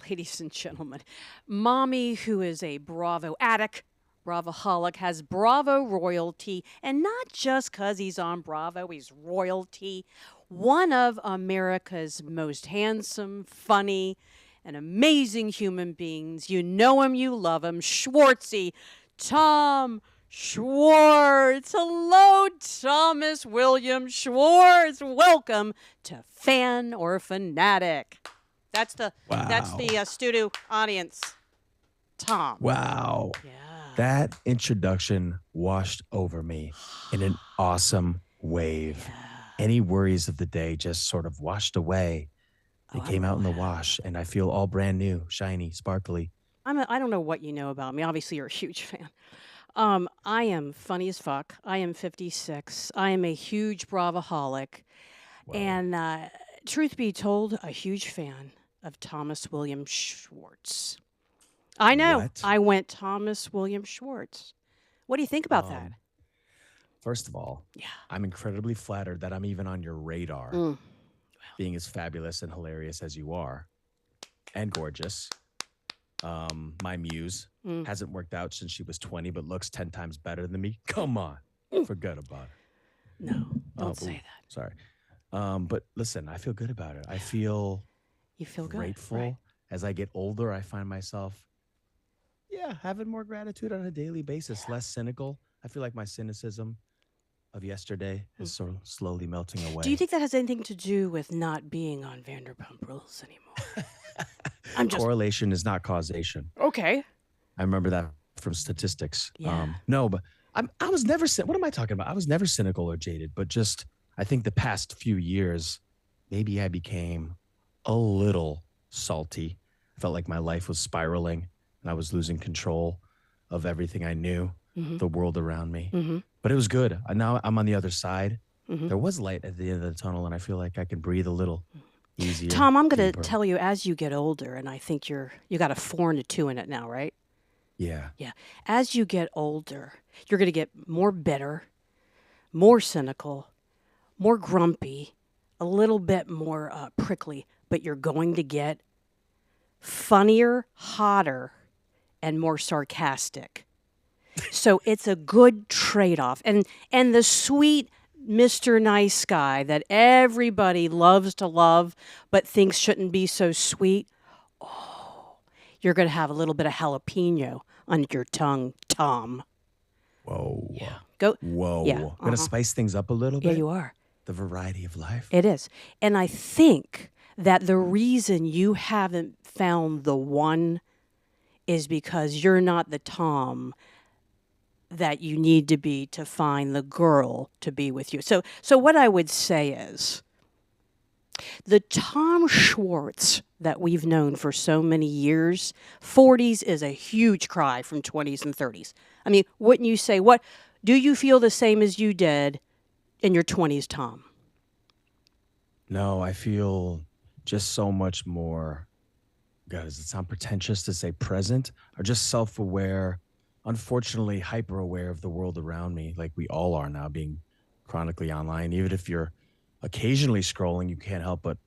ladies and gentlemen, mommy, who is a Bravo addict, Bravoholic, has Bravo royalty, and not just because he's on Bravo, he's royalty. One of America's most handsome, funny, and amazing human beings. You know him, you love him, Schwartzie, Tom Schwartz. Hello, Thomas William Schwartz. Welcome to Fan or Fanatic. That's the Wow. studio audience. Tom. Wow. Yeah. That introduction washed over me in an awesome wave. Yeah. Any worries of the day just sort of washed away. Oh, They I'm came out real in the happy. wash, and I feel all brand new, shiny, sparkly. I don't know what you know about me. Obviously, you're a huge fan. I am funny as fuck. I am 56. I am a huge Bravoholic. Whoa. And truth be told, a huge fan of Thomas William Schwartz. I know. What? I went Thomas William Schwartz. What do you think about that? Um, First of all, Yeah. I'm incredibly flattered that I'm even on your radar, Mm. being as fabulous and hilarious as you are, and gorgeous. My muse Mm. hasn't worked out since she was 20, but looks 10 times better than me. Come on. Forget about it. No, don't Ooh, say that. sorry. But listen, I feel good about it. I feel You feel good, grateful. right? As I get older, I find myself, having more gratitude on a daily basis, less cynical. I feel like my cynicism of yesterday is sort of slowly melting Do you away. think that has anything to do with not being on Vanderpump Rules anymore? I'm just Correlation is not causation. okay. I remember that from statistics. Yeah. No, but I was never, what am I talking about? I was never cynical or jaded, but just, I think the past few years, maybe I became a little salty. I felt like my life was spiraling and I was losing control of everything I knew, Mm-hmm. the world around me. Mm-hmm. But it was good. Now I'm on the other side. Mm-hmm. There was light at the end of the tunnel, and I feel like I can breathe a little easier, Tom, I'm going to deeper. tell you as you get older, and I think you got a 4 and a 2 in it now, right? Yeah. Yeah. As you get older, you're going to get more bitter, more cynical, more grumpy, a little bit more prickly, but you're going to get funnier, hotter, and more sarcastic. So it's a good trade-off. And the sweet Mr. Nice Guy that everybody loves to love but thinks shouldn't be so sweet, you're going to have a little bit of jalapeno on your tongue, Tom. Whoa. Go. Whoa. Yeah. Gonna spice things up a little Yeah, bit. you are. The variety of life. It is. And I think that the reason you haven't found the one is because you're not the Tom that you need to be to find the girl to be with you. So what I would say is the Tom Schwartz that we've known for so many years, 40s is a huge cry from 20s and 30s. I mean, wouldn't you say, what do you feel the same as you did in your 20s, Tom? No, I feel just so much more, God, does it sound pretentious to say present or just self aware, unfortunately, hyper aware of the world around me, like we all are now, being chronically online. Even if you're occasionally scrolling, you can't help but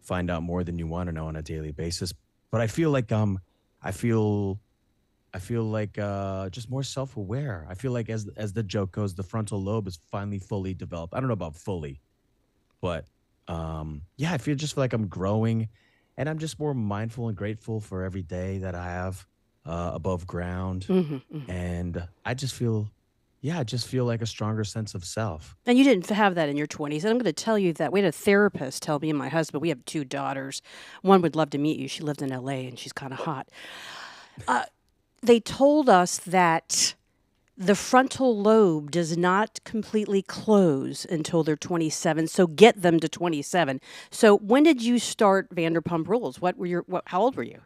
find out more than you want to know on a daily basis. But I feel I feel like just more self-aware. I feel like as the joke goes, the frontal lobe is finally fully developed. I don't know about fully, but yeah, I feel just like I'm growing, and I'm just more mindful and grateful for every day that I have above ground, and I just feel, yeah, I just feel like a stronger sense of self. And you didn't have that in your 20s. And I'm going to tell you that we had a therapist tell me and my husband, we have 2 daughters. One would love to meet you. She lived in LA and she's kind of hot. They told us that the frontal lobe does not completely close until they're 27. So get them to 27. So when did you start Vanderpump Rules? How old were you?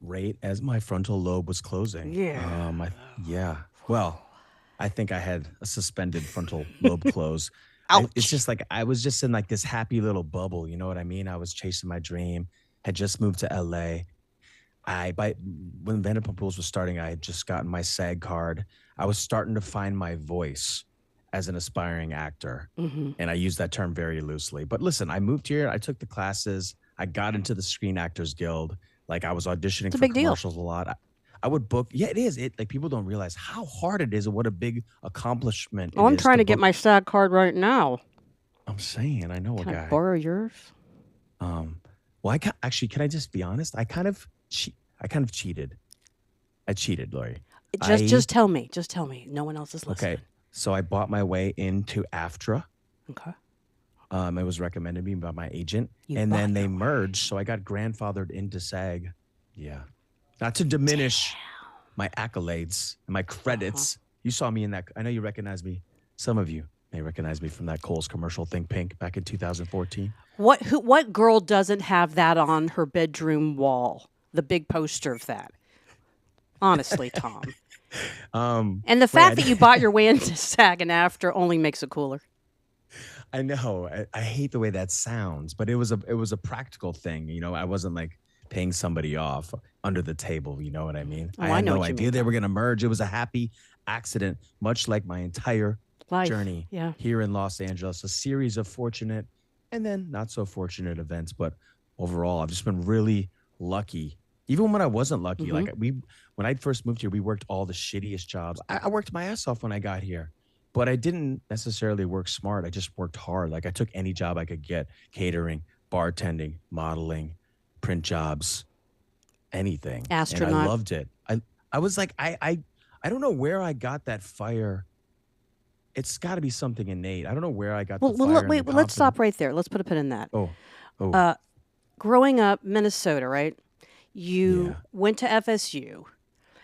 Right as my frontal lobe was closing. Yeah. Yeah. Well, I think I had a suspended frontal lobe close. It's Ouch. just like I was just in like this happy little bubble. You know what I mean? I was chasing my dream. Had just moved to LA. By when Vanderpump Rules was starting, I had just gotten my SAG card. I was starting to find my voice as an aspiring actor, and I use that term very loosely. But listen, I moved here. I took the classes. I got into the Screen Actors Guild. Like I was auditioning It's a for big deal. commercials a lot. I would book. Yeah, it is. It like people don't realize how hard it is and what a big accomplishment Oh, it I'm is trying to to get book. my SAG card right now. I'm saying, I know a Can I guy. borrow yours? Um, well, actually, can I just be honest? I kind of cheated. I cheated, Lori. I Just tell me. Just tell me. No one else is Okay. listening. So I bought my way into AFTRA. Okay. It was recommended me by my agent, You and bought then they your way. merged. So I got grandfathered into SAG. Yeah, not to diminish my accolades and my Uh-huh. credits. You saw me in that. I know you recognize me. Some of you may recognize me from that Kohl's commercial, Think Pink, back in 2014. What girl doesn't have that on her bedroom wall? The big poster of that. Honestly, Tom. And the Wait, fact that you bought your way into SAG and after only makes it cooler. I know. I hate the way that sounds, but it was a practical thing. I wasn't like paying somebody off under the table. You know what I mean? I Oh, I had know no what you idea mean, they were Tom. going to merge. It was a happy accident, much like my entire Life. journey Yeah. here in Los Angeles. A series of fortunate and then not so fortunate events, but overall, I've just been really lucky. Even when I wasn't lucky, Mm-hmm. like when I first moved here, we worked all the shittiest jobs. I worked my ass off when I got here, but I didn't necessarily work smart. I just worked hard. Like I took any job I could get: catering, bartending, modeling, print jobs, anything, and I Astronaut. loved it. I was like I don't know where I got that fire. It's got to be something innate. I don't know where I got the fire and the Wait. Well, let's confidence. stop right there. Let's put a pin in that. Oh, oh, Growing up, Minnesota, right? You yeah, went to FSU.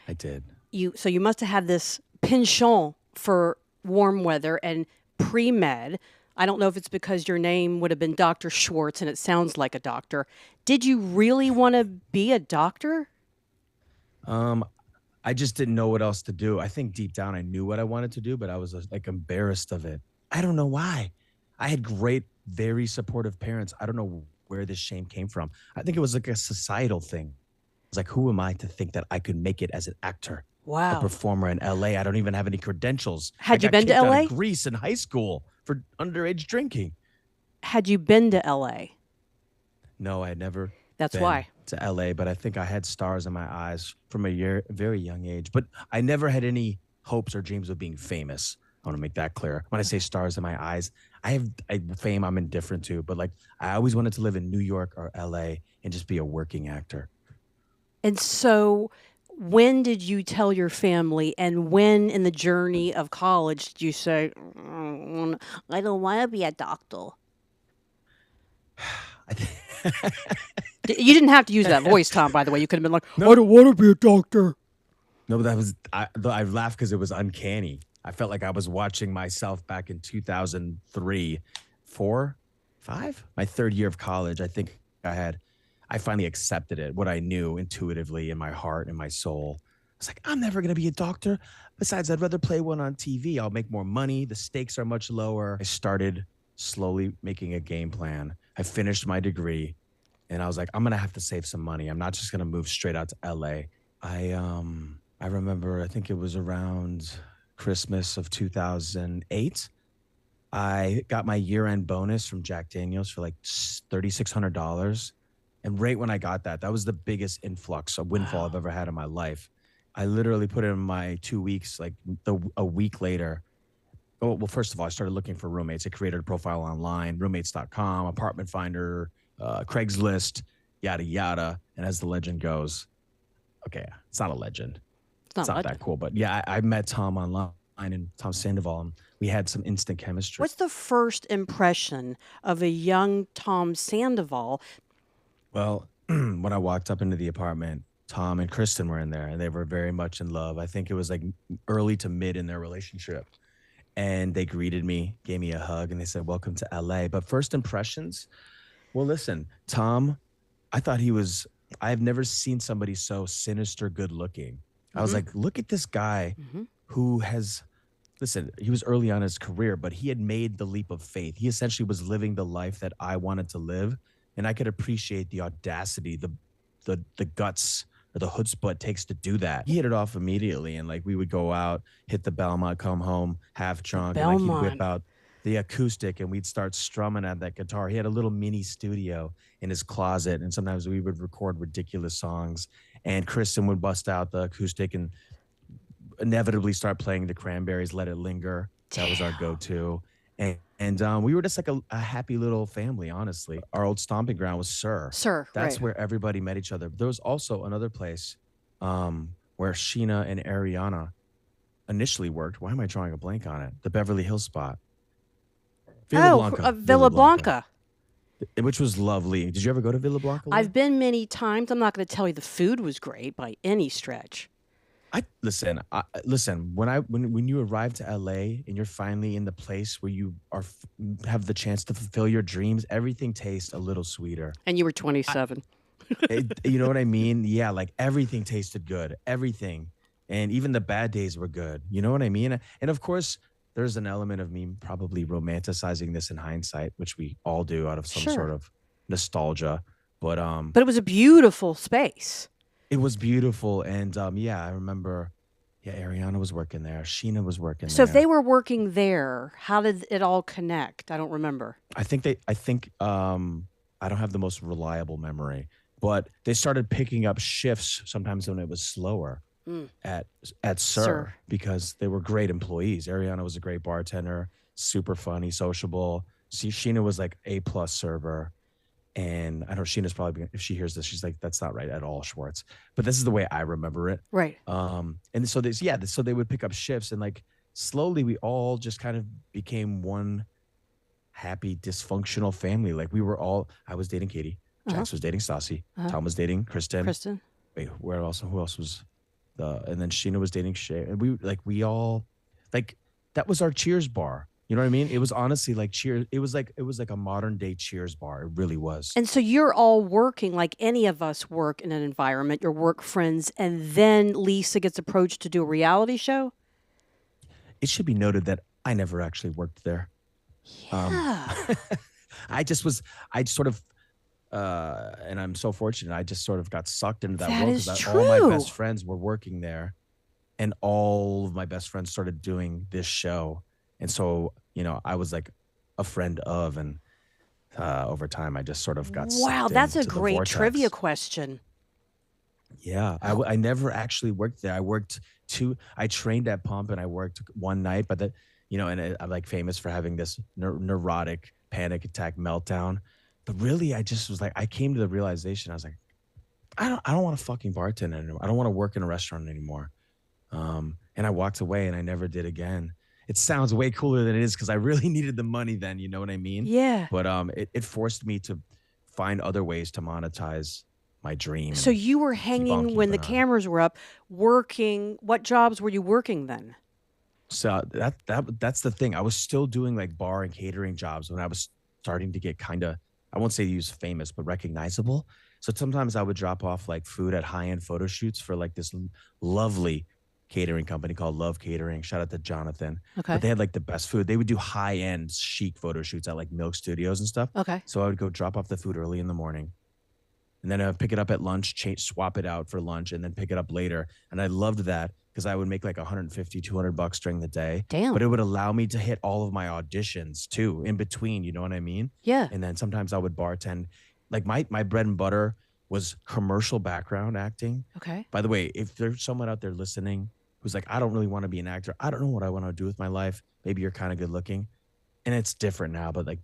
I did. You must have had this penchant for warm weather and pre med. I don't know if it's because your name would have been Dr. Schwartz and it sounds like a doctor. Did you really want to be a doctor? Um, I just didn't know what else to do. I think deep down I knew what I wanted to do, but I was like embarrassed of it. I don't know why. I had great, very supportive parents. I don't know where this shame came from. I think it was like a societal thing. It's like, who am I to think that I could make it as an actor, a Wow. performer in LA? I don't even have any credentials. I Had you got been to kicked out of LA? Greece in high school for underage drinking. Had you been to LA? No, I had never That's been why. to LA, but I think I had stars in my eyes from very young age. But I never had any hopes or dreams of being famous. I want to make that clear. When I say stars in my eyes, fame I'm indifferent to, but like I always wanted to live in New York or LA and just be a working actor. And so, when did you tell your family, and when in the journey of college did you say, I don't want to be a doctor? I think You didn't have to use that voice, Tom, by the way. You could have been like, I no, don't want to be a doctor. no, but I laughed because it was uncanny. I felt like I was watching myself back in 2003, four, five, my third year of college. I think I finally accepted it, what I knew intuitively in my heart and my soul. I was like, I'm never going to be a doctor. Besides, I'd rather play one on TV. I'll make more money. The stakes are much lower. I started slowly making a game plan. I finished my degree and I was like, I'm going to have to save some money. I'm not just going to move straight out to LA. I remember, I think it was around Christmas of 2008. I got my year-end bonus from Jack Daniels for like $3,600. And right when I got that, that was the biggest influx, a windfall I've Wow. ever had in my life. I literally put in my 2 weeks, like a week later. Oh, well, first of all, I started looking for roommates. I created a profile online, roommates.com, apartment finder, Craigslist, yada, yada. And as the legend goes, okay, it's not a legend. It's It's not not that legend. cool. But yeah, I met Tom online and Tom Sandoval, and we had some instant chemistry. What's the first impression of a young Tom Sandoval? Well, when I walked up into the apartment, Tom and Kristen were in there and they were very much in love. I think it was like early to mid in their relationship. And they greeted me, gave me a hug, and they said, "Welcome to LA." But first impressions, well, listen, Tom, I thought I've never seen somebody so sinister good looking. I was Hmm. like, look at this guy Hmm. who has listen, he was early on in his career, but he had made the leap of faith. He essentially was living the life that I wanted to live, and I could appreciate the audacity, the guts or the chutzpah it takes to do that. He hit it off immediately, and like we would go out, hit the Belmont, come home half The drunk, and like he'd whip Belmont. out. the acoustic, and we'd start strumming at that guitar. He had a little mini studio in his closet, and sometimes we would record ridiculous songs. And Kristen would bust out the acoustic and inevitably start playing the Cranberries' "Let It Linger." That was our Damn. go-to. And we were just like a happy little family, honestly. Our old stomping ground was Sir. Sir, That's right. where everybody met each other. There was also another place where Sheena and Ariana initially worked. Why am I drawing a blank on it? The Beverly Hills spot. Villa Oh, Blanca. Villa Villa Blanca. Blanca. Which was lovely. Did you ever go to Villa Blanca, I've Laura? been many times. I'm not going to tell you the food was great by any stretch. I listen. Listen. When you arrive to LA and you're finally in the place where you have the chance to fulfill your dreams, everything tastes a little sweeter. And you were 27. You know what I mean? Yeah, like everything tasted good. Everything, and even the bad days were good. You know what I mean? And of course, there's an element of me probably romanticizing this in hindsight, which we all do out of some sort Sure. of nostalgia. But But it was a beautiful space. it was beautiful, and yeah, I remember. Yeah, Ariana was working there. Sheena was working So if they there. were working there, how did it all connect? I don't remember. I think I don't have the most reliable memory, but they started picking up shifts sometimes when it was slower Mm. at Sir. Sir because they were great employees. Ariana was a great bartender, super funny, sociable. See, Sheena was like A+ server. And I know Sheena's probably, if she hears this, she's like, that's not right at all, Schwartz. But this is the way I remember it. Right. And so this, yeah, so they would pick up shifts, and like slowly we all just kind of became one happy, dysfunctional family. Like we were all, I was dating Katie, Uh-huh. Jax was dating Stassi, Uh-huh. Tom was dating Kristen. Kristen. Wait, who else was and then Sheena was dating Shay. And we all, like, that was our Cheers bar. You know what I mean? It was honestly like Cheers. It was like a modern day Cheers bar. It really was. And so you're all working like any of us work in an environment, your work friends, and then Lisa gets approached to do a reality show? It should be noted that I never actually worked there. Um, Yeah. I just was, I sort of, and I'm so fortunate. I just sort of got sucked into that That world is because all my true. best friends were working there, and all of my best friends started doing this show. And so, I was like a friend of, and over time, I just sort of got Wow, sucked that's a into the great trivia vortex. question. Yeah, Wow. I never actually worked there. I trained at Pump and I worked one night, but I'm like famous for having this neurotic panic attack meltdown. But really, I just was like, I came to the realization, I was like, I don't want to fucking bartend anymore. I don't want to work in a restaurant anymore. And I walked away and I never did again. It sounds way cooler than it is because I really needed the money then, you know what I mean? Yeah. But it forced me to find other ways to monetize my dream So and you were keep on hanging when the keeping on. cameras were up, working. What jobs were you working then? So that's the thing. I was still doing like bar and catering jobs when I was starting to get kind of, I won't say use famous, but recognizable. So sometimes I would drop off like food at high-end photo shoots for like this lovely catering company called Love Catering. Shout out to Jonathan. But Okay. they had like the best food. They would do high-end chic photo shoots at like Milk Studios and stuff. Okay. So I would go drop off the food early in the morning, and then I'd pick it up at lunch, swap it out for lunch, and then pick it up later. And I loved that because I would make like 150, $200 during the day, but Damn. it would allow me to hit all of my auditions too in between. You know what I mean? Yeah. And then sometimes I would bartend. Like my bread and butter was commercial background acting. Okay. By the way, if there's someone out there listening who's like, I don't really want to be an actor, I don't know what I want to do with my life. Maybe you're kind of good looking, and it's different now. But like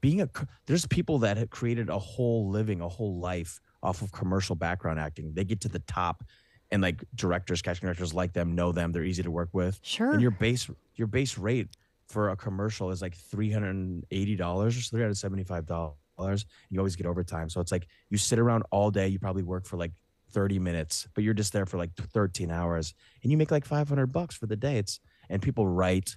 there's people that have created a whole living, a whole life off of commercial background acting. They get to the top, and like directors, casting directors like them, know them. They're easy to work with, and Sure. your base rate for a commercial is like $380 or $375. You always get overtime, so it's like you sit around all day. You probably work for like 30 minutes, but you're just there for like 13 hours, and you make like $500 for the day. And people write.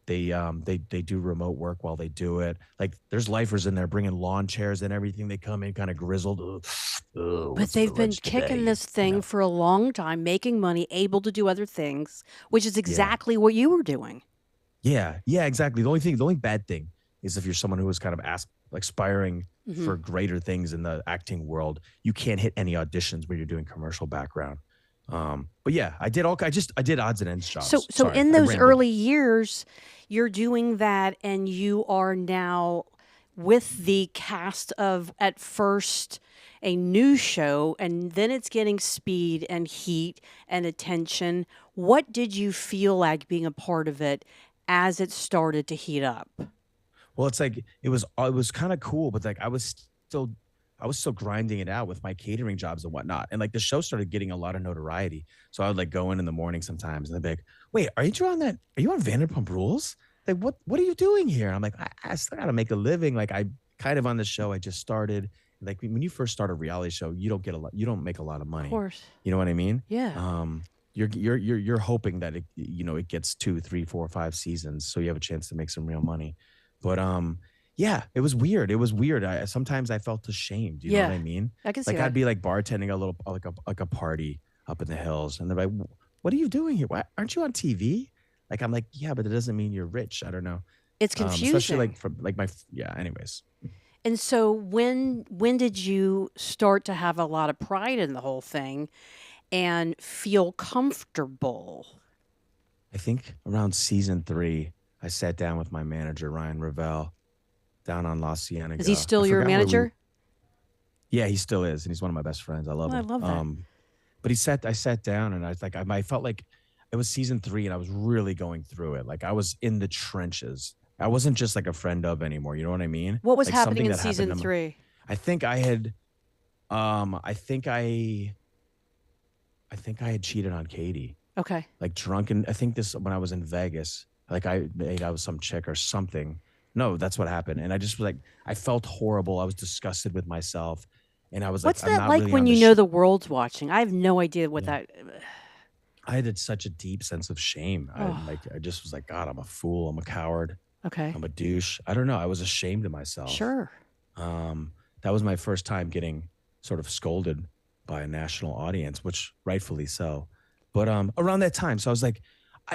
They do remote work while they do it. Like there's lifers in there bringing lawn chairs and everything. They come in kind of grizzled. Ugh, But what's for they've been lunch kicking today? this thing for a long time, making money, able to do other things, which is Yeah, exactly what you were doing. yeah, exactly. The only bad thing is if you're someone who is kind of aspiring Hmm. for greater things in the acting world, you can't hit any auditions when you're doing commercial background. But yeah, I did odds and ends So, jobs. so Sorry, in I those rambled. early years, you're doing that, and you are now with the cast of at first a new show, and then it's getting speed and heat and attention. What did you feel like being a part of it as it started to heat up? Well, it's like it was kind of cool, but like still I was still grinding it out with my catering jobs and whatnot. And like the show started getting a lot of notoriety. So I would like go in the morning sometimes and they'd be like, wait, aren't you on that? Are you on Vanderpump Rules? Like, what are you doing here? And I'm like, I still gotta make a living. Like I kind of on the show I just started. Like when you first start a reality show, you don't make a lot of Of money. course. You know what I mean? Yeah. You're hoping that it gets 2, 3, 4, 5 seasons, so you have a chance to make some real money. But yeah, it was weird. It was weird. Sometimes I felt ashamed. You know what Yeah. I mean? I can see Like I'd that. be like bartending like a party up in the hills, and they're like, "What are you doing here? Why aren't you on TV?" Like I'm like, "Yeah, but it doesn't mean you're rich." I don't know. It's Especially confusing. like from like yeah. Anyways, And so when did you start to have a lot of pride in the whole thing and feel comfortable? I think around season 3, I sat down with my manager Ryan Ravel down on La Is he Cienega. I still your forgot where we manager? Yeah, he still is, and he's one of my best friends. I love Oh, I him. love that. But I sat down and I was like, I felt like it was season 3, and I was really going through it. Like I was in the trenches. I wasn't just like a friend of anymore. You know what I mean? What was Like happening something in that happened season to me. 3? I think I had, I think I had cheated on Katie, Okay. like drunken. I think this when I was in Vegas, like I made out with some chick or something. No, that's what happened. And I just was like, I felt horrible. I was disgusted with myself. And I was like, What's I'm that not like really when on the you know the world's watching? I have no idea what Yeah. that. I had such a deep sense of shame. Oh, I just was like, God, I'm a fool. I'm a coward. okay. I'm a douche. I don't know. I was ashamed of myself. Sure. Um, that was my first time getting sort of scolded by a national audience, which rightfully so. But around that time, so I was like,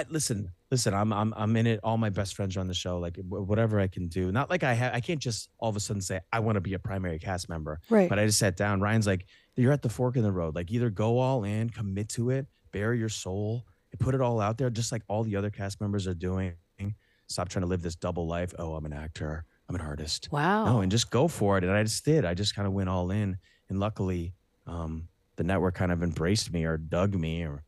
listen, I'm in it. All my best friends are on the show. Like whatever I can do. Not like I can't just all of a sudden say I want to be a primary cast member. Right. But I just sat down. Ryan's like, you're at the fork in the road. Like either go all in, commit to it, bare your soul, and put it all out there, just like all the other cast members are doing. Stop trying to live this double life. Oh, I'm an actor. I'm an artist. No, Wow. and just go for it. And I just did. I just kind of went all in. And luckily, the network kind of embraced me or dug me or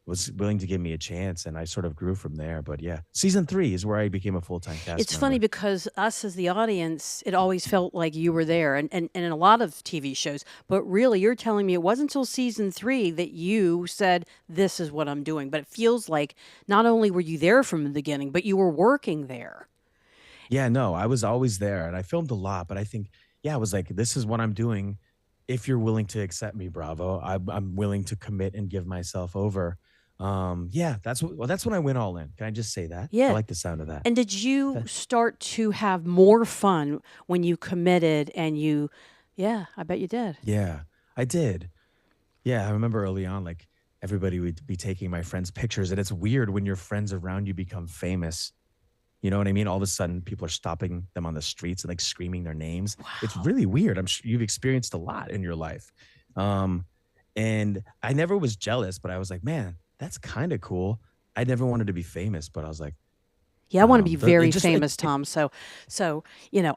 was willing to give me a chance. And I sort of grew from there. But yeah, season 3 is where I became a full time cast It's funny member. because us as the audience, it always felt like you were there, and in a lot of TV shows. But really, you're telling me it wasn't until season 3 that you said, "This is what I'm doing." But it feels like not only were you there from the beginning, but you were working there. Yeah, no, I was always there and I filmed a lot. But I think, yeah, I was like, this is what I'm doing. If you're willing to accept me, bravo. I'm willing to commit and give myself over. Yeah, that's when I went all in. Can I just say that? I Yeah. like the sound of that. And did you That start to have more fun when you committed and you, yeah, I bet you did. Yeah, I did. Yeah, I remember early on, like everybody would be taking my friends' pictures, and it's weird when your friends around you become famous. You know what I mean? All of a sudden, people are stopping them on the streets and like screaming their names. It's Wow. really weird. I'm sure you've experienced a lot in your life. Um, and I never was jealous, but I was like, man, that's kind of cool. I never wanted to be famous, but I was like, Yeah, I want to be it very just famous, Tom. So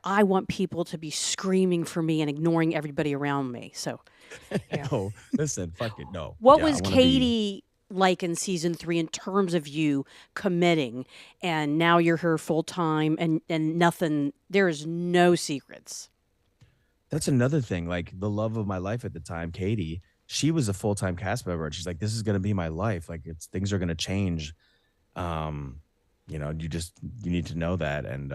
I want people to be screaming for me and ignoring everybody around me. So, yeah. no, listen, fuck it, no, What yeah, I was want to be. Katie like in season 3 in terms of you committing, and now you're here full time, and nothing, there is no secrets. That's another thing. Like the love of my life at the time, Katie, she was a full time cast member, and she's like, "This is going to be my life. Like, it's things are going to change. Um, you need to know that." And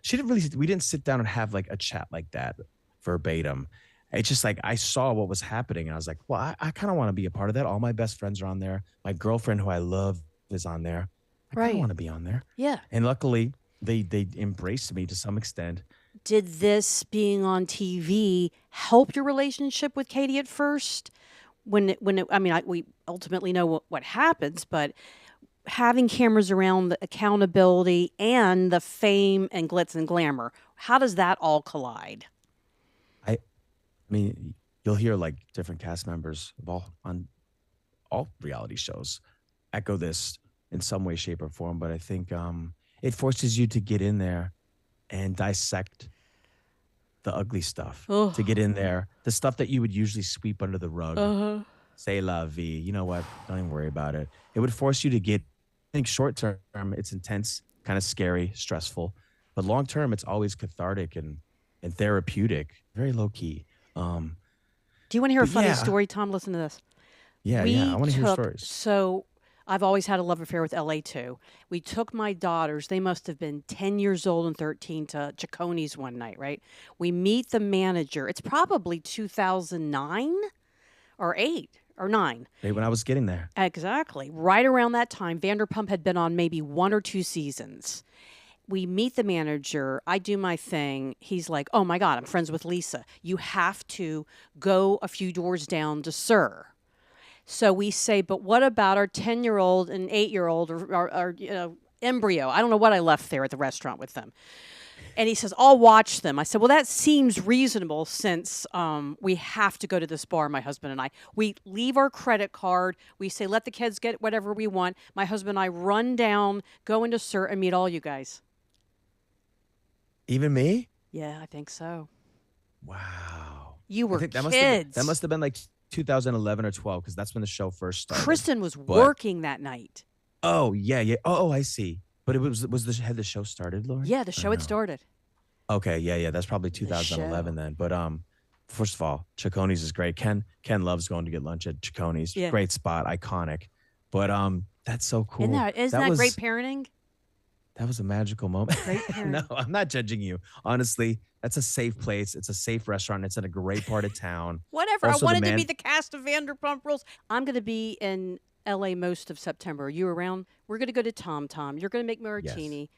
she didn't really. We didn't sit down and have like a chat like that verbatim. It's just like I saw what was happening, and I was like, "Well, I kind of want to be a part of that." All my best friends are on there. My girlfriend, who I love, is on there. I kind of Right. want to be on there. Yeah. And luckily, they embraced me to some extent. Did this being on TV help your relationship with Katie at first? I mean, we ultimately know what happens, but having cameras around, the accountability and the fame and glitz and glamour, how does that all collide? I mean, you'll hear like different cast members of all on all reality shows echo this in some way, shape, or form. But I think it forces you to get in there and dissect the ugly stuff, to get Oh, in there, the stuff that you would usually sweep under the rug. uh-huh. Say la vie. You know what? Don't even worry about it. It would force you to get, I think short term, it's intense, kind of scary, stressful. But long term, it's always cathartic and therapeutic, very low key. Um, Do you want to hear a but funny yeah, story, Tom? Listen to this. yeah. I We want to hear took, stories. so I've always had a love affair with LA too. We took my daughters, they must have been 10 years old and 13, to Chiconi's one night, right? We meet the manager. It's probably 2009 or 8 or 9. Right when I was getting there. Exactly. Right around that time, Vanderpump had been on maybe 1 or 2 seasons. We meet the manager. I do my thing. He's like, "Oh my God, I'm friends with Lisa. You have to go a few doors down to Sir." So we say, "But what about our 10-year-old and 8-year-old or embryo?" I don't know what I left there at the restaurant with them. And he says, "I'll watch them." I said, "Well, that seems reasonable since we have to go to this bar, my husband and I. We leave our credit card. We say, let the kids get whatever we want. My husband and I run down, go into Sir, and meet all you guys." Even me? Yeah, I think so. Wow. You I were think that kids. must have been like 2011 or 12 because that's when the show first started. Kristen was But working that night. oh yeah, yeah. Oh, I see. But it was the had the show started, Lori? Yeah, the Or show had no? started. Okay, yeah, yeah. That's probably The 2011 show. then. But first of all, Chiconi's is great. Ken loves going to get lunch at Chiconi's. Yeah. Great spot, iconic. But that's so Isn't cool. that, isn't That that great was parenting? that was a magical moment. Great No, parenting. I'm not judging you. Honestly, that's a safe place. It's a safe restaurant. It's in a great part of town. Whatever. I Also, the wanted to be man. the cast of Vanderpump Rules. I'm going to be in LA most of September. Are you around? We're going to go to Tom Tom. You're going to make Yes. martini.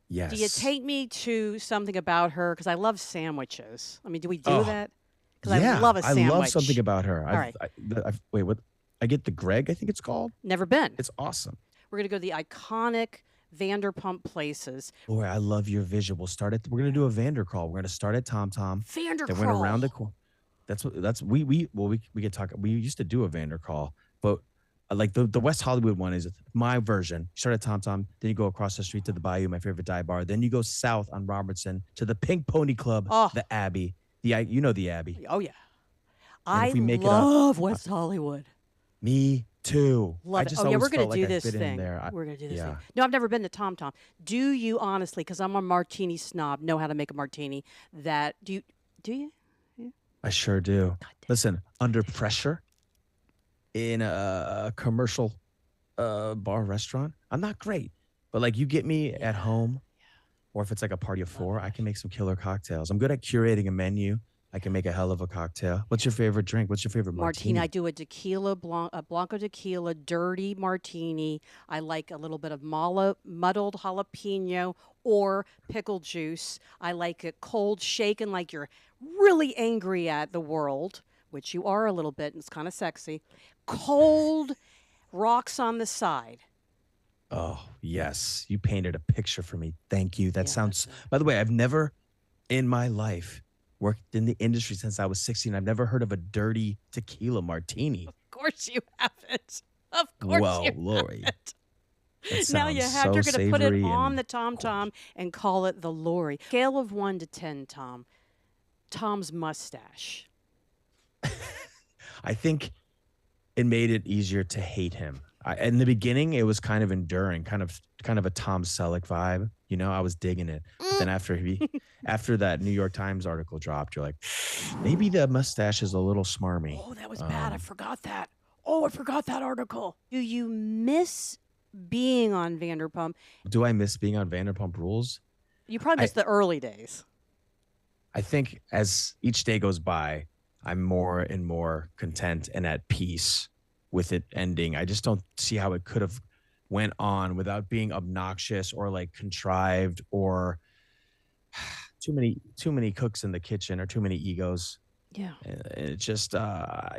Do you Yes. take me to something about her? Because I love sandwiches. I mean, do we do Oh, that? Because I yeah. love a I love something sandwich. about her. All right. Wait, what? I get the Greg, I think it's called. Never been. It's awesome. We're going to go to the iconic Vanderpump places. Lori, I love your vision. We're gonna do a Vander crawl. We're gonna start at Tom Tom. Then we're gonna round the Vandercrawl. corner. That's we could talk. We used to do a Vander crawl, but like the West Hollywood one is my version. You start at Tom Tom, then you go across the street to the Bayou, my favorite dive bar. Then you go south on Robertson to the Pink Pony Club, Oh, the Abbey. You know the Abbey. oh yeah. And I if we make it up, love uh, West Hollywood. me too. I Love it. just Oh yeah, we're always gonna felt like do I this fit in thing. there. We're gonna do this thing. Yeah, No, I've never been to Tom Tom. Do you honestly, because I'm a martini snob, know how to make a martini? That do you? Do you? Yeah. I sure do. God damn. Listen, under pressure in a commercial bar restaurant, I'm not great. But like you get me Yeah. at home, or if it's like a party of four, I can make some killer cocktails. I'm good at curating a menu. I can make a hell of a cocktail. What's your favorite drink? What's your favorite Martini. I martini? do a a blanco tequila, dirty martini. I like a little bit of muddled jalapeno or pickle juice. I like it cold, shaken, like you're really angry at the world, which you are a little bit, and it's kind of sexy. Cold, rocks on the side. Oh, yes. You painted a picture for me. Thank you. That Yeah, that's sounds, it. by the way, I've never in my life worked in the industry since I was 16. I've never heard of a dirty tequila martini. Of course you haven't. Of course you Whoa, Lori. haven't. That Now you sounds have. so You're going to put it savory on and the Tom Tom gorgeous. and call it the Lori. Scale of 1 to 10, Tom. Tom's mustache. I think it made it easier to hate him. In the beginning, it was kind of enduring, kind of a Tom Selleck vibe. You know, I was digging it. But then after that New York Times article dropped, you're like, maybe the mustache is a little smarmy. Oh, that was bad. I Um, forgot that. Oh, I forgot that article. Do you miss being on Vanderpump? do I miss being on Vanderpump Rules? You probably I miss the early days. I think as each day goes by, I'm more and more content and at peace with it ending. I just don't see how it could have went on without being obnoxious or like contrived or too many cooks in the kitchen or too many egos. Yeah. It just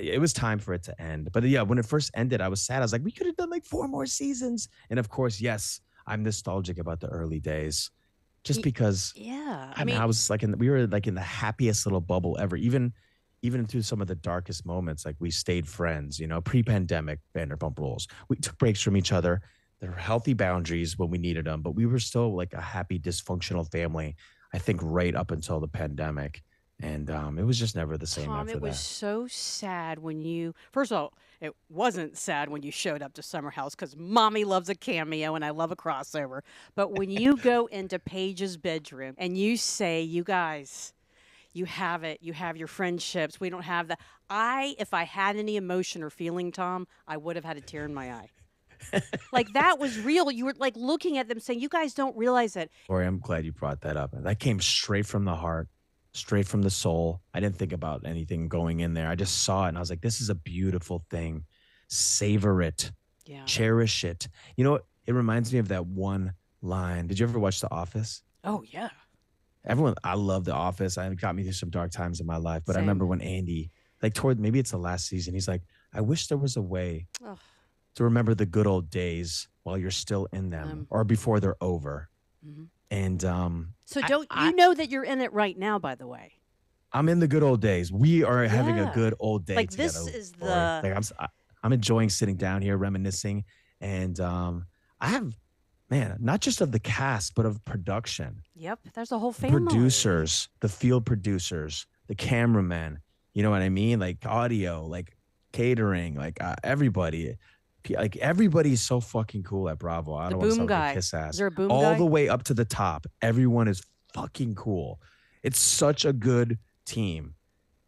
it was time for it to end. But yeah, when it first ended, I was sad. I was like, we could have done like four more seasons. And of course, yes, I'm nostalgic about the early days just Y- because yeah. I I mean, mean, we were like in the happiest little bubble ever. Even even through some of the darkest moments, like we stayed friends, pre-pandemic Vanderpump Rules. We took breaks from each other. There were healthy boundaries when we needed them, but we were still like a happy, dysfunctional family, I think, right up until the pandemic. And it was just never the same Tom, after it was that. so sad when you. First of all, it wasn't sad when you showed up to Summer House because Mommy loves a cameo and I love a crossover. But when you go into Paige's bedroom and you say, "You guys, you have it. You have your friendships. We don't have that." If I had any emotion or feeling, Tom, I would have had a tear in my eye. Like that was real. You were like looking at them saying, "You guys don't realize it." Corey, I'm glad you brought that up. That came straight from the heart, straight from the soul. I didn't think about anything going in there. I just saw it and I was like, this is a beautiful thing. Savor it, Yeah. cherish it. You know what? It reminds me of that one line. Did you ever watch The Office? Oh yeah. I love The Office. It got me through some dark times in my life. But I Same. remember when Andy, like toward maybe it's the last season, he's like, I wish there was a way Ugh. to remember the good old days while you're still in them or before they're over. Mhm. And So don't you know that you're in it right now? By the way, I'm in the good old days. We are having a Yeah. good old day Like, together. this is Lori. the- Like I'm enjoying sitting down here reminiscing, and I have, man, not just of the cast but of production, yep. There's a whole family. producers, the field producers, the cameramen. You know what I mean? Like audio, like catering, like everybody. Like everybody's so fucking cool at Bravo. I The don't want to boom sound like guy. a kiss ass. Is there a boom All guy? the way up to the top. Everyone is fucking cool. It's such a good team,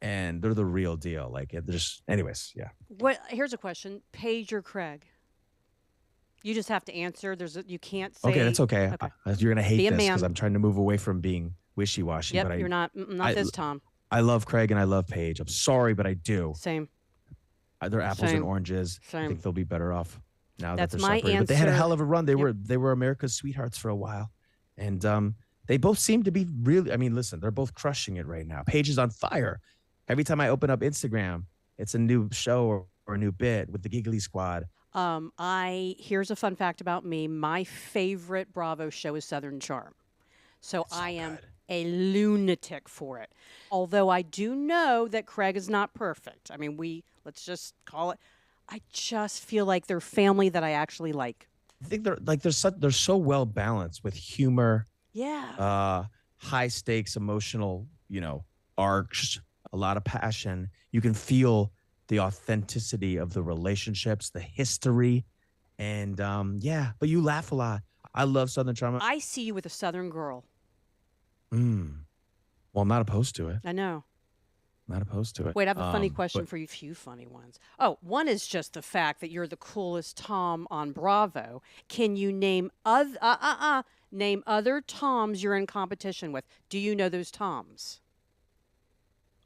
and they're the real deal. Like there's, anyways, yeah. Here's a question: Paige or Craig? You just have to answer. You can't say. Okay, that's okay. Okay. You're gonna hate Be a this because man. I'm trying to move away from being wishy washy. Yep. But You're not. Not I- this Tom. I love Craig and I love Paige. I'm sorry, but I do. Same. They're apples Same. and oranges. I Same. think they'll be better off now That's that my they're separated. But they had a answer. hell of a run. They Yep. were America's sweethearts for a while, and they both seem to be really. I mean, listen, they're both crushing it right now. Paige is on fire. Every time I open up Instagram, it's a new show or a new bit with the Giggly Squad. Here's a fun fact about me. My favorite Bravo show is Southern Charm. So I am good. a lunatic for it. Although I do know that Craig is not perfect. I mean, let's just call it. I just feel like they're family that I actually like. I think they're so well balanced with humor, Yeah. high stakes emotional, arcs, a lot of passion. You can feel the authenticity of the relationships, the history, and yeah. But you laugh a lot. I love Southern Charm. I see you with a Southern girl. Well, I'm not opposed to it. I know. Not opposed to it. Wait, I have a funny but- question for you. Few funny ones. Oh, one is just the fact that you're the coolest Tom on Bravo. Can you name name other Toms you're in competition with? Do you know those Toms?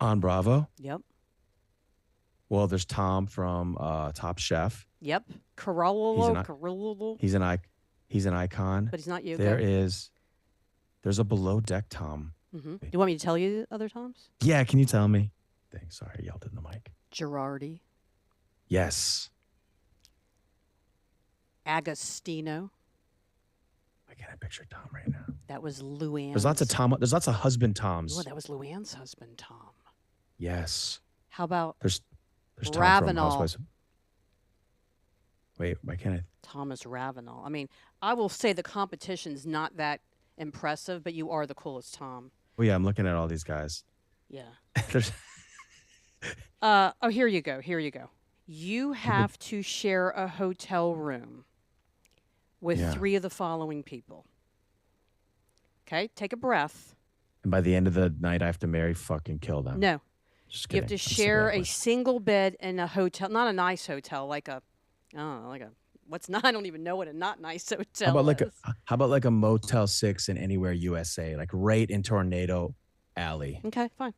On Bravo. Yep. Well, there's Tom from Top Chef. Yep. He's Carollo. He's an icon. But he's not you. There's a below deck Tom. Do you want me to tell you the other Toms? Yeah, can you tell me? Thanks. Sorry, I yelled in the mic. Girardi. Yes. Agostino. Why can't I picture Tom right now? That was Luann. There's lots of Tom. There's lots of husband Toms. Oh, that was Luann's husband, Tom. Yes. How about There's Tom from Ravenel. Housewives. Wait, why can't I? Thomas Ravenel? I mean, I will say the competition's not that impressive, but you are the coolest Tom. Oh yeah, I'm looking at all these guys. Yeah. There's Oh, here you go. Here you go. You have to share a hotel room with Yeah. 3 of the following people. Okay, take a breath. And by the end of the night, I have to marry, fucking kill them. No, Just you kidding. have to I'm sick of share that a question. single bed in a hotel, not a nice hotel, like a, I don't know, like a, what's not, I don't even know what a not nice hotel is. How about like a Motel 6 in Anywhere USA, like right in Tornado Alley? Okay, fine.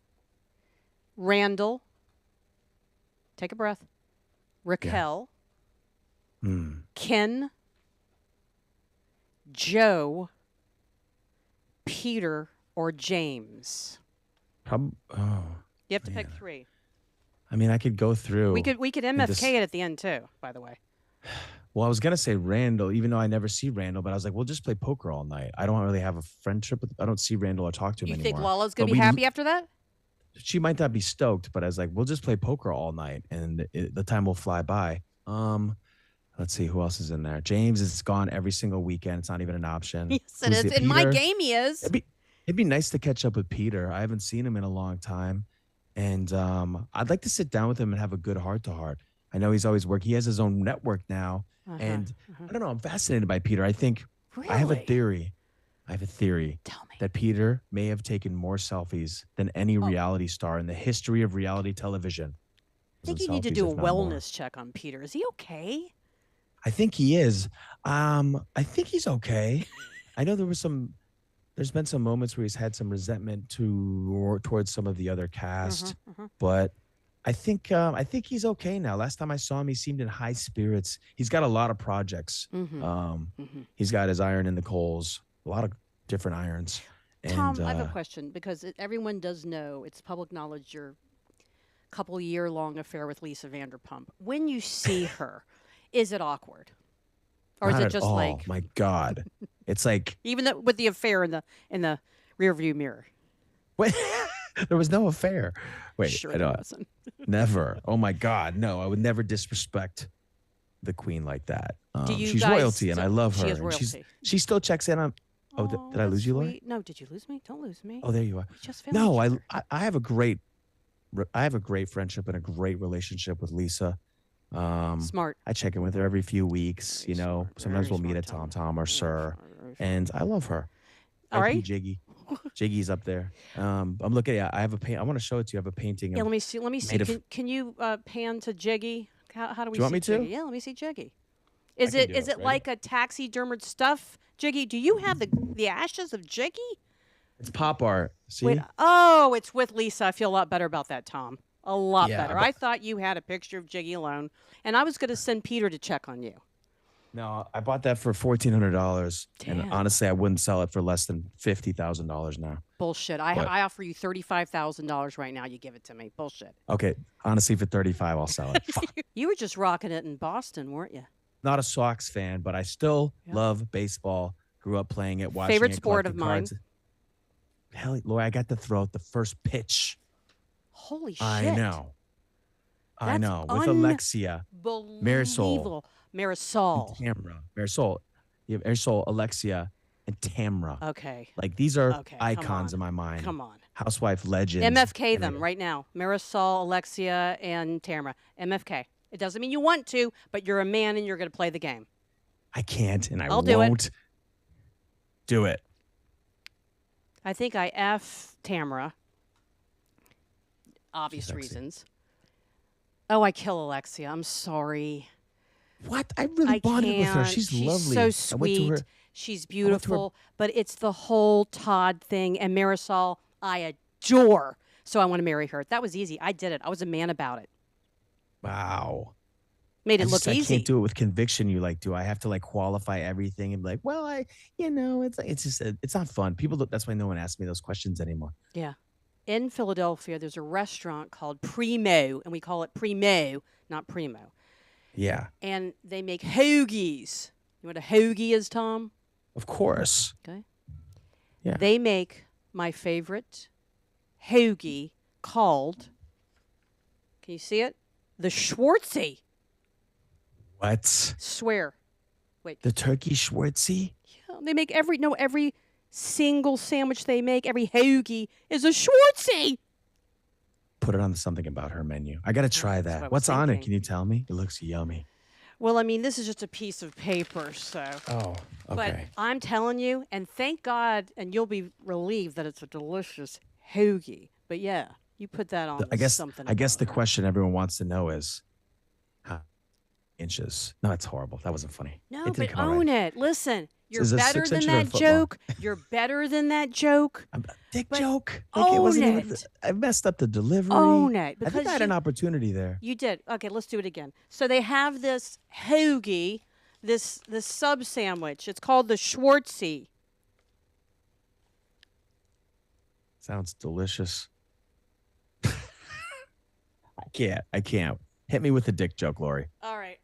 Randall, take a breath. Raquel, Ken, Joe, Peter, or James. Oh, You have to pick 3. I mean, I could go through. We could MFK it at the end too, by the way. Well, I was gonna say Randall, even though I never see Randall, but I was like, we'll just play poker all night. I don't really have a friendship with. I don't see Randall or talk to him You anymore. think Lala's gonna But be we- happy after that? she might not be stoked, but I was like, we'll just play poker all night, and the time will fly by. Let's see who else is in there. James is gone every single weekend. It's not even an option. Yes, it Who's is. it? In my Peter. game, he is. It'd be nice to catch up with Peter. I haven't seen him in a long time, and I'd like to sit down with him and have a good heart to heart. I know he's always working. He has his own network now, Uh-huh. and Uh-huh. I don't know. I'm fascinated by Peter. I think I have a Really? theory. I have a theory Tell me. that Peter may have taken more selfies than any Oh, reality star in the history of reality television. I think you need to Selfies, do a if not more. wellness check on Peter. Is he okay? I think he is. I think he's okay. I know there's been some moments where he's had some resentment towards some of the other Uh-huh. cast, Uh-huh. but I think he's okay now. Last time I saw him, he seemed in high spirits. He's got a lot of projects. Mm-hmm. Um, Mm-hmm. he's got his iron in the coals, a lot of different irons, and Tom, I have a question because everyone does know it's public knowledge your couple-year-long affair with Lisa Vanderpump. When you see her, is it awkward, or is not it at just all. like My God, it's like even with the affair in the rearview mirror? wait, there was no affair. Wait, Sure, I there don't. wasn't. Never. Oh my God, no! I would never disrespect the queen like that. Do you She's guys royalty, and I love she her. is And royalty. she still checks in on. Oh, Oh, did I that's lose you, Lori? sweet. No, did you lose me? Don't lose me. Oh, there you are. We just found No, each I, other. I I have a great friendship and a great relationship with Lisa. Smart. I check in with her every few weeks. Very smart. Sometimes Very we'll meet smart, at Tom. Tom or Very Sir, smart. Very smart. and I love her. All IP right. Jiggy. Jiggy's up there. I'm looking at. I have a paint. I want to show it to you. I have a painting Yeah, of let me see. Let me see. made of. Do Can you pan to Jiggy? How do we you want see me Jiggy? to? Yeah, let me see Jiggy. I Is can it do is it. it Ready? like a taxidermed stuff, Jiggy? Do you have the ashes of Jiggy? It's pop art. Wait. See? Oh, it's with Lisa. I feel a lot better about that, Tom. A lot Yeah. better. I thought you had a picture of Jiggy alone, and I was going to send Peter to check on you. No, I bought that for $1,400, and Damn. honestly, I wouldn't sell it for less than $50,000 now. Bullshit. But I offer you $35,000 right now. You give it to me. Bullshit. okay, honestly, for 35, I'll sell it. Fuck. You were just rocking it in Boston, weren't you? Not a Sox fan, but I still Yep. love baseball. Grew up playing it, watching Favorite it, sport of collecting cards. mine. Hell, Lord, I got to throw out the first pitch. Holy shit. I know. I That's know. With Alexia, Unbelievable. Marisol. Tamra, Marisol, you have Marisol, Alexia, and Tamra. Okay. Like these are Okay, come icons in on. my mind. Come on. Housewife legends. MFK And them right now. Marisol, Alexia, and Tamara. MFK. It doesn't mean you want to, but you're a man and you're going to play the game. I can't, and I I'll do it. won't do it. I think I F Tamara. Obvious sexy. reasons. Oh, I kill Alexia. I'm sorry. What? I really I bonded with her. can't. She's She's lovely. so I went to sweet. her. She's went to her- beautiful, but it's the whole Todd thing. And Marisol, I adore. So I want to marry her. That was easy. I did it. I was a man about it. Wow. Made I it look just, I easy. can't do it with conviction. You like, do I have to like qualify everything and be like, well, it's just, it's not fun. That's why no one asks me those questions anymore. Yeah. In Philadelphia, there's a restaurant called Primo, and we call it Primo, not Primo. Yeah, And they make hoagies. You know what a hoagie is, Tom? of course. Okay. Yeah. They make my favorite hoagie called, can you see it? The Schwartzie. What? Swear. Wait. The turkey Schwartzie? Yeah, they make every single sandwich they make, every hoagie is a Schwartzie. Put it on the something about her menu. I got to try that's what I that. was What's on it? thinking. Can you tell me? It looks yummy. Well, I mean, this is just a piece of paper, so. Oh, But okay. I'm telling you, and thank God, and you'll be relieved that it's a delicious hoagie. But yeah, you put that on I guess something. the about her. question everyone wants to know is how inches. No, that's horrible. That wasn't funny. No, It didn't but come out right. own it. Listen, you're Is it better 6 than inches or a that foot long? joke. You're better than that joke. Dick But joke. Like it own wasn't even. it. I messed up the delivery. Own it, I think because I had you- an opportunity there. You did. Okay, let's do it again. So they have this hoagie, this sub sandwich. It's called the Schwartzie. Sounds delicious. I can't. Hit me with the dick joke, Lori. All right.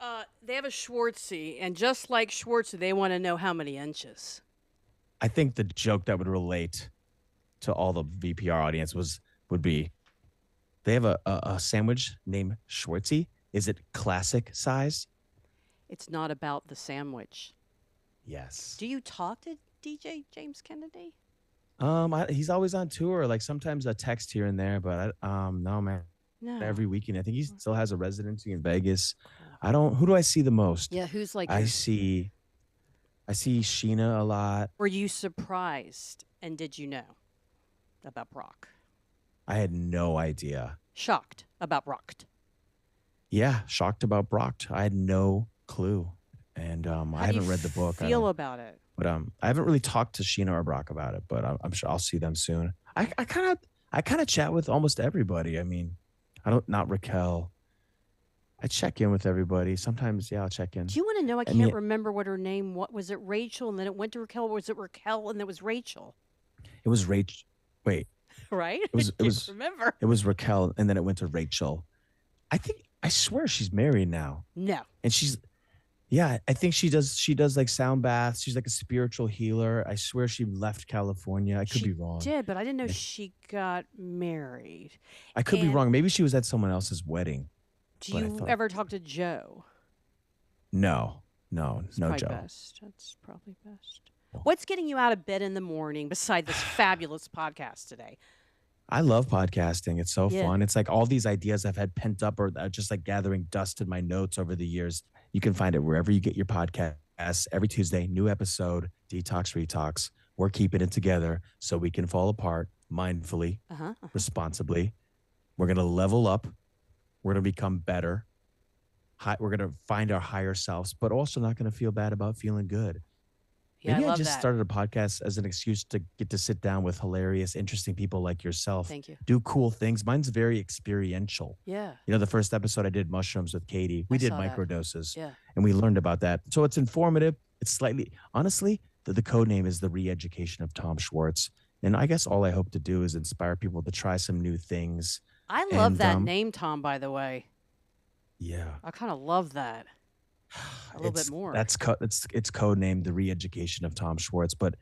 They have a Schwartzie, and just like Schwartzie, they want to know how many inches. I think the joke that would relate to all the VPR audience would be They have a sandwich named Schwartzie. Is it classic size? It's not about the sandwich. Yes. Do you talk to DJ James Kennedy? He's always on tour. Like sometimes a text here and there, but no, man. No. Every weekend, I think he still has a residency in Vegas. Cool. I don't. Who do I see the most? Yeah, who's like I your. see. I see Sheena a lot. Were you surprised and did you know about Brock? I had no idea. Shocked about Brock. Yeah, shocked about Brock. I had no clue, and How I do you haven't read the book. feel about it? But I haven't really talked to Sheena or Brock about it. But I'm sure I'll see them soon. I kind of chat with almost everybody. I mean, I don't not Raquel. I check in with everybody. Sometimes, yeah, I'll check in. Do you want to know? I I can't mean, remember what her name. What was it? Rachel, and then it went to Raquel. Or was it Raquel and it was Rachel? it was Rach. Wait, Right? it I was it can't was remember. it was Raquel, and then it went to Rachel. I swear she's married now, No, and yeah. I think she does like sound baths. She's like a spiritual healer. I swear she left California. I could she be wrong. did, but I didn't know she got married. I could be And wrong. Maybe she was at someone else's wedding. do But I you thought ever talk to Joe? no, no, It's no, probably Joe. best. That's probably best. What's getting you out of bed in the morning beside this fabulous podcast today? I love podcasting. It's so Yeah. fun. It's like all these ideas I've had pent up or just like gathering dust in my notes over the years. You can find it wherever you get your podcasts. Every Tuesday, new episode, Detox Retox. We're keeping it together so we can fall apart mindfully, responsibly. We're going to level up. We're going to become better. We're going to find our higher selves, but also not going to feel bad about feeling good. Yeah, Maybe I I love just that. started a podcast as an excuse to get to sit down with hilarious, interesting people like yourself, Thank you. do cool things. Mine's very experiential. Yeah. You know, the first episode I did mushrooms with Katie. We I did saw that. microdoses Yeah. and we learned about that. So it's informative. It's slightly, honestly, the code name is the re-education of Tom Schwartz. And I guess all I hope to do is inspire people to try some new things. I love And that name, Tom, by the way. yeah, I kind of love that a little bit more. it's code named the re-education of Tom Schwartz. But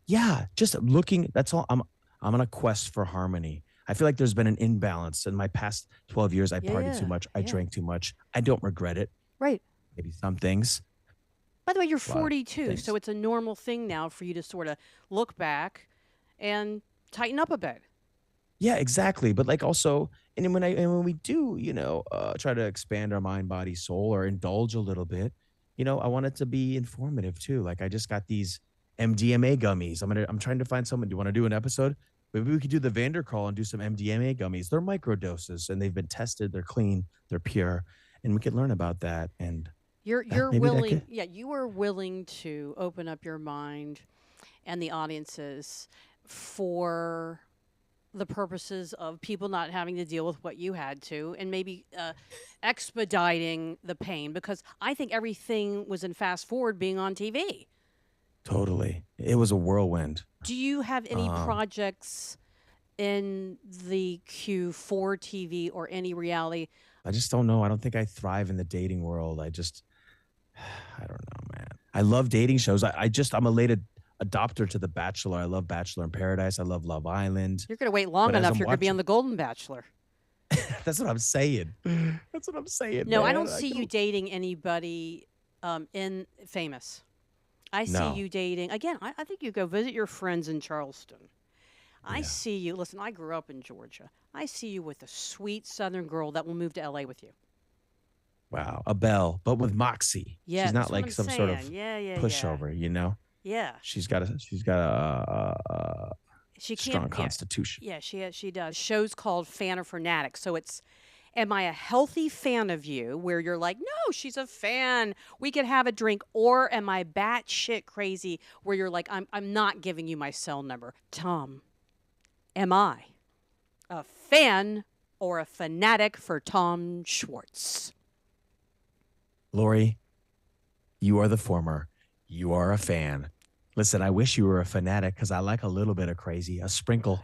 yeah, just looking. That's all. I'm on a quest for harmony. I feel like there's been an imbalance in my past 12 years. I partied too much. I drank too much. I don't regret it. Right. Maybe some things. By the way, you're A lot of 42, things. so it's a normal thing now for you to sort of look back and tighten up a bit. Yeah, exactly. But like also, and then when we do, try to expand our mind, body, soul, or indulge a little bit, I want it to be informative too. Like I just got these MDMA gummies. I'm trying to find someone. Do you want to do an episode? Maybe we could do the Vandercrawl and do some MDMA gummies. They're micro doses and they've been tested. They're clean. They're pure, and we could learn about that. And You're maybe that willing, could- yeah, you are willing to open up your mind and the audiences for the purposes of people not having to deal with what you had to and maybe expediting the pain because I think everything was in fast forward being on TV. Totally, it was a whirlwind. Do you have any projects in the queue for TV or any reality? I just don't know. I don't think I thrive in the dating world. I don't know, man. I love dating shows. I'm a late adopter to The Bachelor. I love Bachelor in Paradise. I love Love Island. You're going to wait long But as enough. I'm You're going to be on watching- The Golden Bachelor. That's what I'm saying. That's what I'm saying. No, I man. don't see you dating anybody in famous. I see No. you dating again. I think you go visit your friends in Charleston. I Yeah. see you. Listen, I grew up in Georgia. I see you with a sweet Southern girl that will move to LA with you. Wow, a belle, but with moxie. Yeah, She's not that's what like I'm some sort of saying. Yeah. pushover. Yeah, She's got a she can't. strong Yeah, constitution. yeah, she does. Show's called Fan or Fanatic. So it's, am I a healthy fan of you where you're like, no, she's a fan. We could have a drink. Or am I batshit crazy where you're like, I'm not giving you my cell number. Tom, am I a fan or a fanatic for Tom Schwartz? Lori, you are the former. You are a fan. Listen, I wish you were a fanatic because I like a little bit of crazy, a sprinkle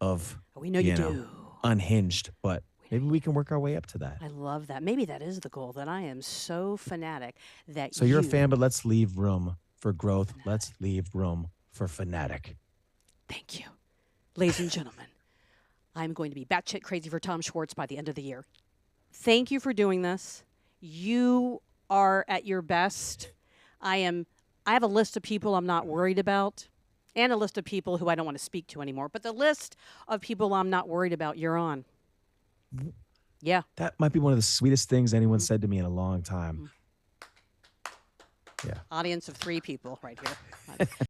of We know you do. unhinged, but maybe we can work our way up to that. I love that. Maybe that is the goal, that I am so fanatic that So you're a fan, but let's leave room for growth. Let's leave room for fanatic. Thank you. Ladies and gentlemen, I'm going to be batshit crazy for Tom Schwartz by the end of the year. Thank you for doing this. You are at your best. I have a list of people I'm not worried about and a list of people who I don't want to speak to anymore. But the list of people I'm not worried about, you're on. Yeah. That might be one of the sweetest things anyone said to me in a long time. Yeah. Audience of 3 people right here.